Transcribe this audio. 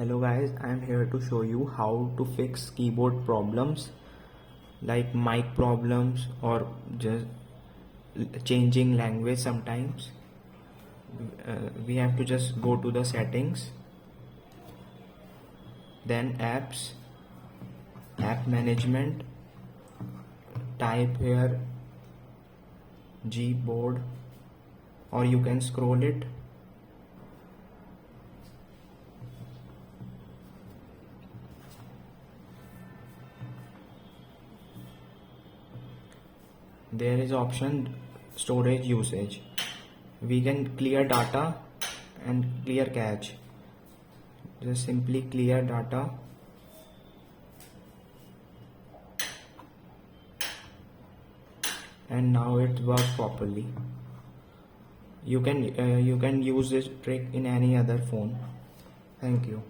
Hello guys, I am here to show you how to fix keyboard problems like mic problems or just changing language sometimes. We have to just go to the settings, then apps, app management, type here gboard, or you can scroll it. There is option storage usage. We can clear data and clear cache. Just simply clear data and now it works properly. You can use this trick in any other phone. Thank you.